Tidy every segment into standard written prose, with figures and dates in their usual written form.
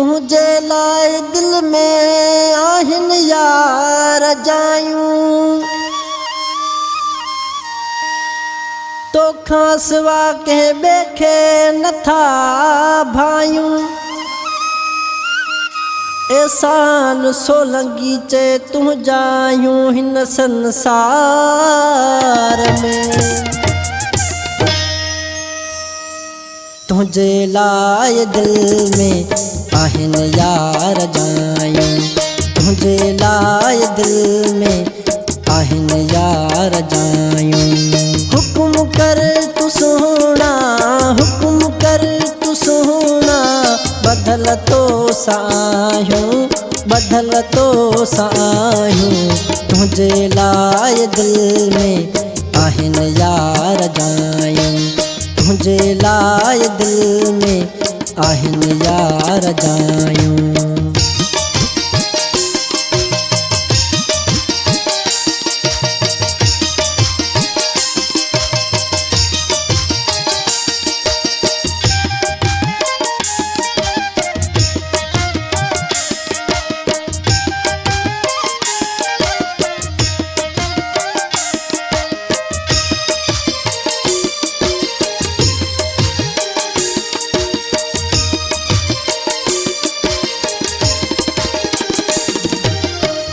तुझे लाए दिल में आहिन यार जायूं तो खासवा के बेखे नथा भायूं एसान सोलंगी चे तू जायूं हिन संसार में तुझे लाए दिल में आहिन यार जायूं तुझे लाए दिल में आहिन यार जायूं हुक्म कर तू सोना हुक्म कर तू सोना बदल तो सायूं बदल तो सायूं तुझे लाए दिल में आहिन यार जायूं तुझे लाए दिल में आहिन यार जायूं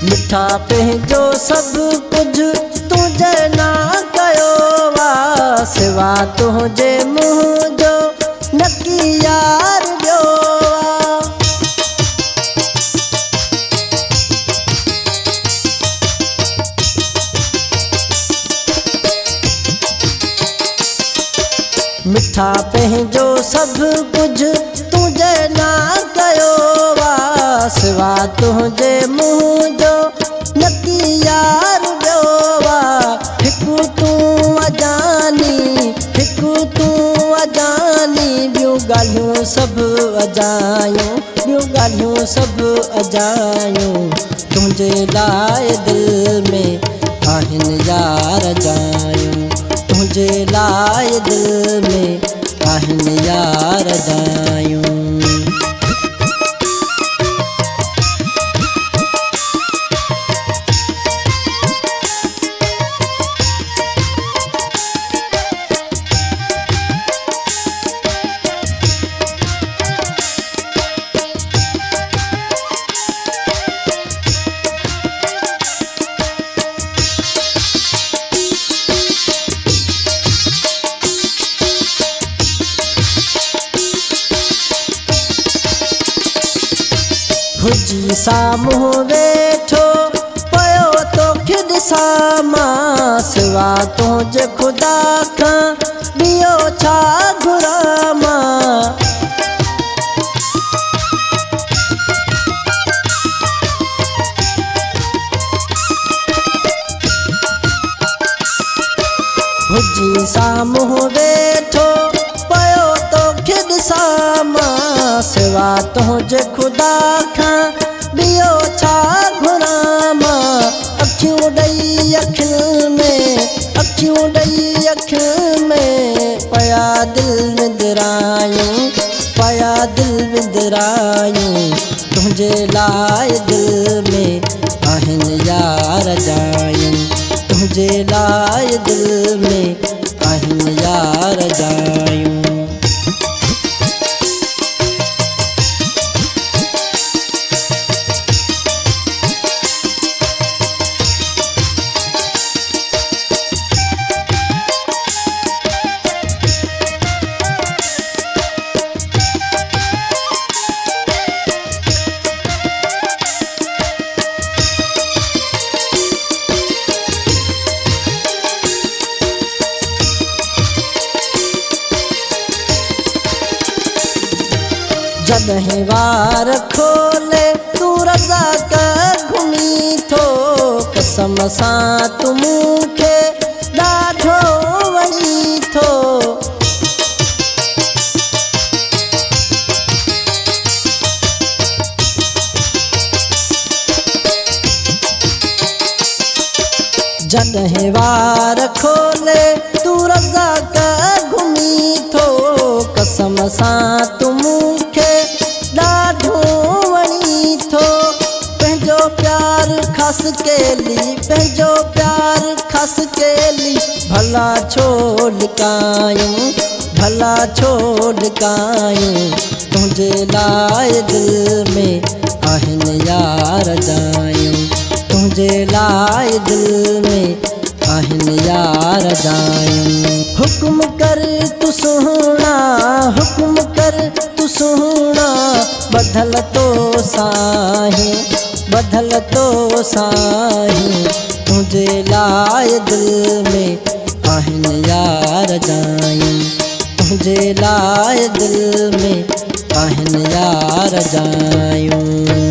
मिठा पंहिंजो सब कुछ तुझे ना कयो वा सिवा तुझे मुँह जो नकी यार ॾियो मिठा पंहिंजो सब कुछ तुझे ना कयो वा सिवा तुझे मुँह जो नकी यार ॾियो वा हिकु तूं अजानी हिकु तूं अजानी ॿियूं ॻाल्हियूं सभु अजायूं ॿियूं ॻाल्हियूं सभु अजायूं तुंहिंजे लाइ दिल में आहिन यार जायूं तुंहिंजे लाइ दिल में आहिन यार जायूं हुजी साम्हूं वेठो पियो तोखे ॾिसां मां सिवा तुंहिंजे ख़ुदा खां ॿियो छा घुरां मां हुजी साम्हूं वेठो पियो तोखे ॾिसां मां सिवा तुंहिंजे ख़ुदा खां ॿियो छा घुरां मां अखियूं ॾेई अखियुनि में पया दिल विंदरायूं पया दिल विंदरायूं तुंहिंजे लाइ दिल में आहिन यार जायूं तुंहिंजे लाइ दिल में आहिन यार जायूं जॾहिं वार खोले तू रज़ा कर घुमी थो कसम सां तू मूंखे ॾाढो वणी थो जॾहिं वार खोले तू रज़ा कर घुमी थो कसम सां तू मूंखे ॾाढो भला छो लिकायूं भला छो लिकायूं तुझे लाए दिल में आहिनि यार जायूं तुझे लाए दिल में आहिनि यार जायूं हुक्म कर तू सुहिणा हुक्म कर तू सुहिणा ॿधल तो साहिं ॿधल तो साहिं तुझे लाए दिल में आहिनि यार जायूं तुझे लाए दिल में आहिनि यार जायूं।